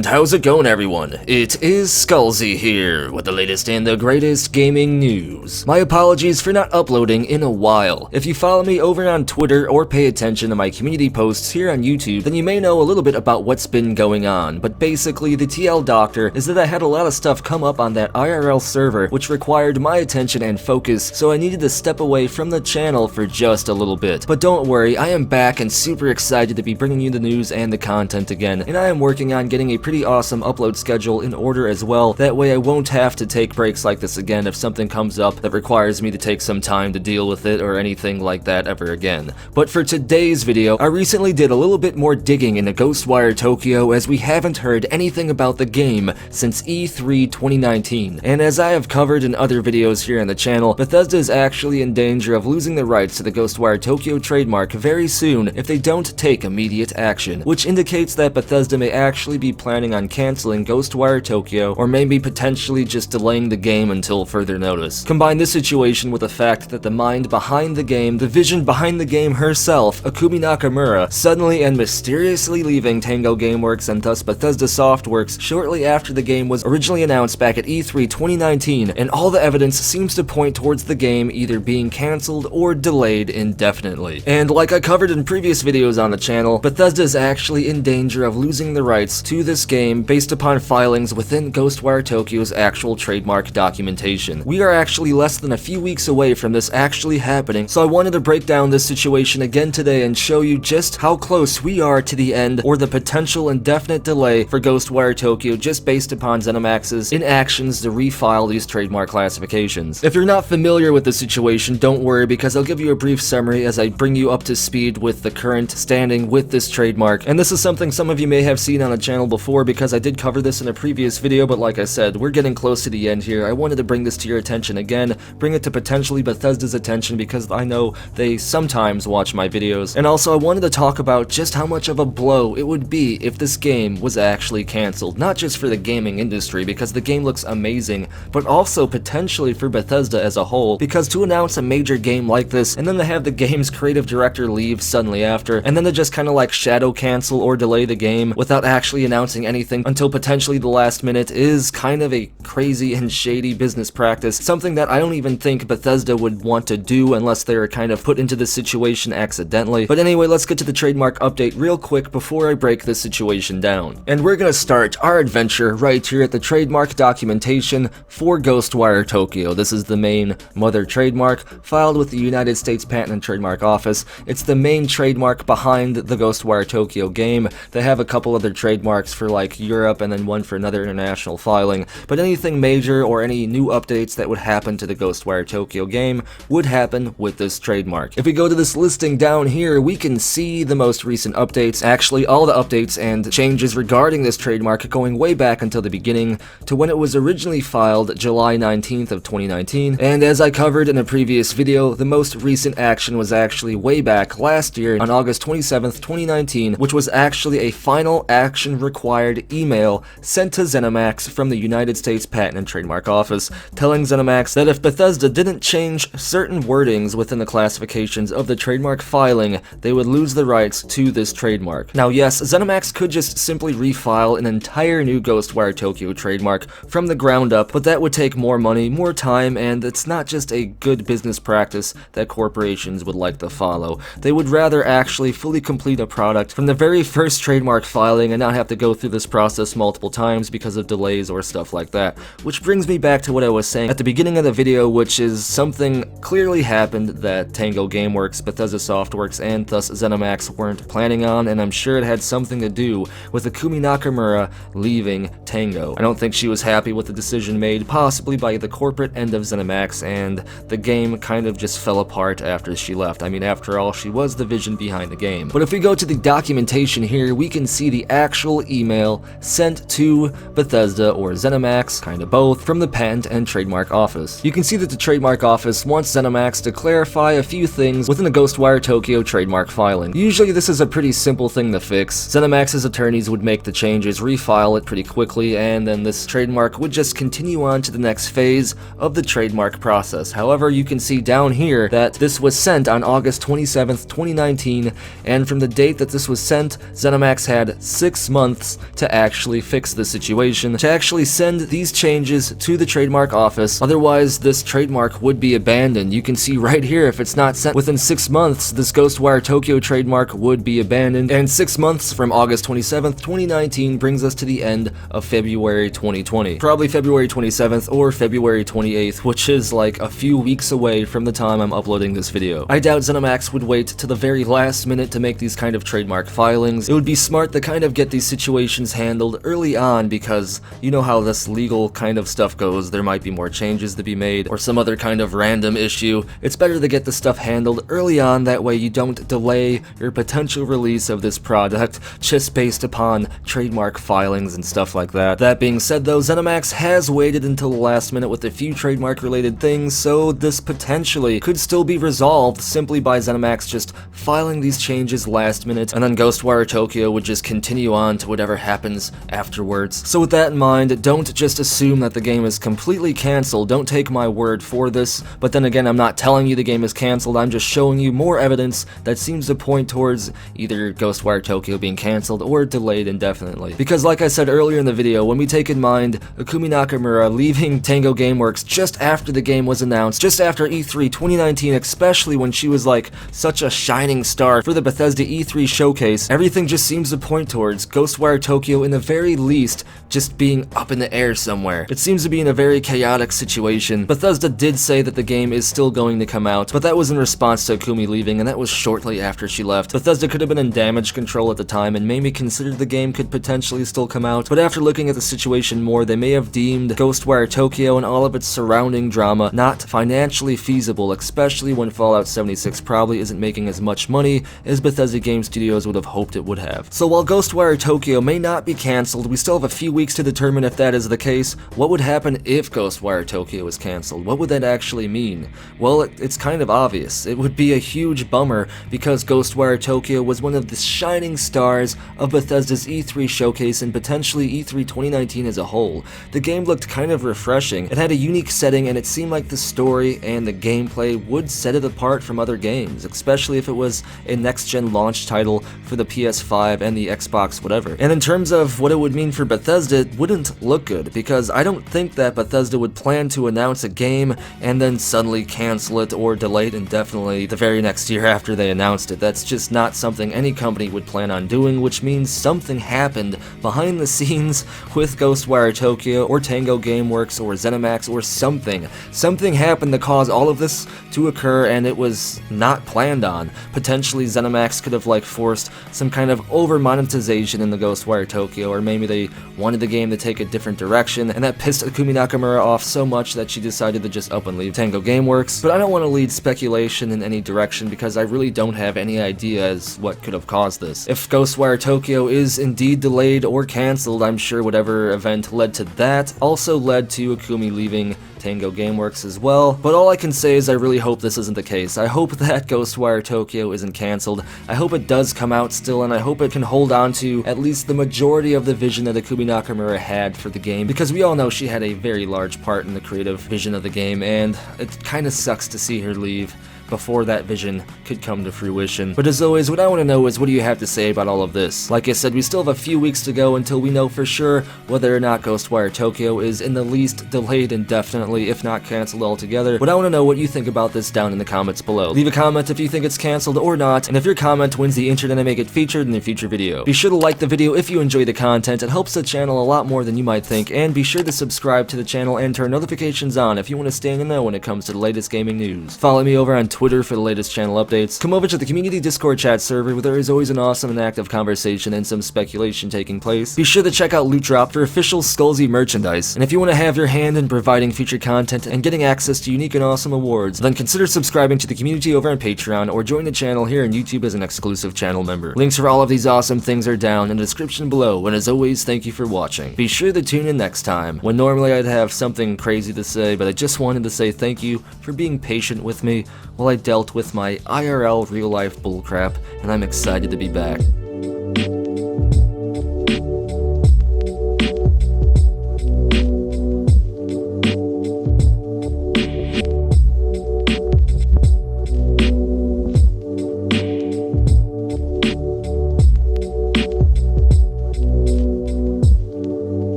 And how's it going, everyone? It is Skullzi here with the latest and the greatest gaming news. My apologies for not uploading in a while. If you follow me over on Twitter or pay attention to my community posts here on YouTube, then you may know a little bit about what's been going on. But basically, the TL Doctor is that I had a lot of stuff come up on that IRL server which required my attention and focus, so I needed to step away from the channel for just a little bit. But don't worry, I am back and super excited to be bringing you the news and the content again, and I am working on getting a pretty awesome upload schedule in order as well. That way I won't have to take breaks like this again if something comes up that requires me to take some time to deal with it or anything like that ever again. But for today's video, I recently did a little bit more digging into Ghostwire Tokyo, as we haven't heard anything about the game since E3 2019. And as I have covered in other videos here on the channel, Bethesda is actually in danger of losing the rights to the Ghostwire Tokyo trademark very soon if they don't take immediate action, which indicates that Bethesda may actually be planning on canceling Ghostwire Tokyo, or maybe potentially just delaying the game until further notice. Combine this situation with the fact that the mind behind the game, the vision behind the game herself, Akumi Nakamura, suddenly and mysteriously leaving Tango Gameworks and thus Bethesda Softworks shortly after the game was originally announced back at E3 2019, and all the evidence seems to point towards the game either being cancelled or delayed indefinitely. And like I covered in previous videos on the channel, Bethesda is actually in danger of losing the rights to this game based upon filings within Ghostwire Tokyo's actual trademark documentation. We are actually less than a few weeks away from this actually happening, so I wanted to break down this situation again today and show you just how close we are to the end or the potential indefinite delay for Ghostwire Tokyo just based upon ZeniMax's inactions to refile these trademark classifications. If you're not familiar with the situation, don't worry, because I'll give you a brief summary as I bring you up to speed with the current standing with this trademark. And this is something some of you may have seen on the channel before, because I did cover this in a previous video, but like I said, we're getting close to the end here. I wanted to bring this to your attention again, bring it to potentially Bethesda's attention, because I know they sometimes watch my videos. And also I wanted to talk about just how much of a blow it would be if this game was actually cancelled. Not just for the gaming industry, because the game looks amazing, but also potentially for Bethesda as a whole, because to announce a major game like this, and then to have the game's creative director leave suddenly after, and then to just kind of like shadow cancel or delay the game without actually announcing anything until potentially the last minute is kind of a crazy and shady business practice, something that I don't even think Bethesda would want to do unless they're kind of put into this situation accidentally. But anyway, let's get to the trademark update real quick before I break this situation down. And we're gonna start our adventure right here at the trademark documentation for Ghostwire Tokyo. This is the main mother trademark filed with the United States Patent and Trademark Office. It's the main trademark behind the Ghostwire Tokyo game. They have a couple other trademarks for like Europe and then one for another international filing, but anything major or any new updates that would happen to the Ghostwire Tokyo game would happen with this trademark. If we go to this listing down here, we can see the most recent updates, actually all the updates and changes regarding this trademark going way back until the beginning to when it was originally filed July 19th of 2019, and as I covered in a previous video, the most recent action was actually way back last year on August 27th, 2019, which was actually a final action required email sent to ZeniMax from the United States Patent and Trademark Office, telling ZeniMax that if Bethesda didn't change certain wordings within the classifications of the trademark filing, they would lose the rights to this trademark. Now yes, ZeniMax could just simply refile an entire new Ghostwire Tokyo trademark from the ground up, but that would take more money, more time, and it's not just a good business practice that corporations would like to follow. They would rather actually fully complete a product from the very first trademark filing and not have to go through this process multiple times because of delays or stuff like that. Which brings me back to what I was saying at the beginning of the video, which is something clearly happened that Tango Gameworks, Bethesda Softworks, and thus ZeniMax weren't planning on, and I'm sure it had something to do with Akumi Nakamura leaving Tango. I don't think she was happy with the decision made, possibly by the corporate end of ZeniMax, and the game kind of just fell apart after she left. I mean, after all, she was the vision behind the game. But if we go to the documentation here, we can see the actual email sent to Bethesda or ZeniMax, kind of both, from the Patent and Trademark Office. You can see that the Trademark Office wants ZeniMax to clarify a few things within the Ghostwire Tokyo trademark filing. Usually this is a pretty simple thing to fix. ZeniMax's attorneys would make the changes, refile it pretty quickly, and then this trademark would just continue on to the next phase of the trademark process. However, you can see down here that this was sent on August 27th, 2019, and from the date that this was sent, ZeniMax had 6 months to actually fix the situation, to actually send these changes to the trademark office. Otherwise, this trademark would be abandoned. You can see right here, if it's not sent within 6 months, this Ghostwire Tokyo trademark would be abandoned. And 6 months from August 27th, 2019 brings us to the end of February 2020. Probably February 27th or February 28th, which is like a few weeks away from the time I'm uploading this video. I doubt ZeniMax would wait to the very last minute to make these kind of trademark filings. It would be smart to kind of get these situations handled early on, because you know how this legal kind of stuff goes. There might be more changes to be made or some other kind of random issue. It's better to get the stuff handled early on, that way you don't delay your potential release of this product just based upon trademark filings and stuff like that. That being said though, ZeniMax has waited until the last minute with a few trademark related things, so this potentially could still be resolved simply by ZeniMax just filing these changes last minute, and then Ghostwire Tokyo would just continue on to whatever happens afterwards. So with that in mind, don't just assume that the game is completely cancelled. Don't take my word for this, but then again, I'm not telling you the game is cancelled, I'm just showing you more evidence that seems to point towards either Ghostwire Tokyo being cancelled or delayed indefinitely. Because like I said earlier in the video, when we take in mind Ikumi Nakamura leaving Tango Gameworks just after the game was announced, just after E3 2019, especially when she was like such a shining star for the Bethesda E3 showcase, everything just seems to point towards Ghostwire Tokyo in the very least just being up in the air somewhere. It seems to be in a very chaotic situation. Bethesda did say that the game is still going to come out, but that was in response to Ikumi leaving, and that was shortly after she left. Bethesda could have been in damage control at the time and maybe considered the game could potentially still come out, but after looking at the situation more, they may have deemed Ghostwire Tokyo and all of its surrounding drama not financially feasible, especially when Fallout 76 probably isn't making as much money as Bethesda Game Studios would have hoped it would have. So while Ghostwire Tokyo may not be cancelled, we still have a few weeks to determine if that is the case. What would happen if Ghostwire Tokyo is cancelled? What would that actually mean? Well, it's kind of obvious. It would be a huge bummer, because Ghostwire Tokyo was one of the shining stars of Bethesda's E3 showcase and potentially E3 2019 as a whole. The game looked kind of refreshing. It had a unique setting, and it seemed like the story and the gameplay would set it apart from other games, especially if it was a next-gen launch title for the PS5 and the Xbox whatever. And in terms of what it would mean for Bethesda, it wouldn't look good, because I don't think that Bethesda would plan to announce a game and then suddenly cancel it or delay it indefinitely the very next year after they announced it. That's just not something any company would plan on doing, which means something happened behind the scenes with Ghostwire Tokyo or Tango Gameworks or ZeniMax or something. Something happened to cause all of this to occur, and it was not planned on. Potentially ZeniMax could have like forced some kind of over monetization in the Ghostwire Tokyo, or maybe they wanted the game to take a different direction, and that pissed Ikumi Nakamura off so much that she decided to just up and leave Tango Gameworks. But I don't want to lead speculation in any direction, because I really don't have any idea as what could have caused this. If Ghostwire Tokyo is indeed delayed or cancelled, I'm sure whatever event led to that also led to Ikumi leaving Tango Gameworks as well. But all I can say is I really hope this isn't the case. I hope that Ghostwire Tokyo isn't cancelled. I hope it does come out still, and I hope it can hold on to at least the majority of the vision that Ikumi Nakamura had for the game, because we all know she had a very large part in the creative vision of the game, and it kind of sucks to see her leave before that vision could come to fruition. But as always, what I want to know is, what do you have to say about all of this? Like I said, we still have a few weeks to go until we know for sure whether or not Ghostwire Tokyo is in the least delayed indefinitely, if not cancelled altogether. But I want to know what you think about this down in the comments below. Leave a comment if you think it's cancelled or not, and if your comment wins the intro, then I make it featured in a future video. Be sure to like the video if you enjoy the content. It helps the channel a lot more than you might think, and be sure to subscribe to the channel and turn notifications on if you want to stay in the know when it comes to the latest gaming news. Follow me over on Twitter for the latest channel updates. Come over to the community Discord chat server, where there is always an awesome and active conversation and some speculation taking place. Be sure to check out Loot Drop for official Skullzi merchandise, and if you want to have your hand in providing future content and getting access to unique and awesome awards, then consider subscribing to the community over on Patreon, or join the channel here on YouTube as an exclusive channel member. Links for all of these awesome things are down in the description below, and as always, thank you for watching. Be sure to tune in next time, when normally I'd have something crazy to say, but I just wanted to say thank you for being patient with me while I dealt with my IRL real-life bullcrap, and I'm excited to be back.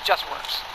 just works.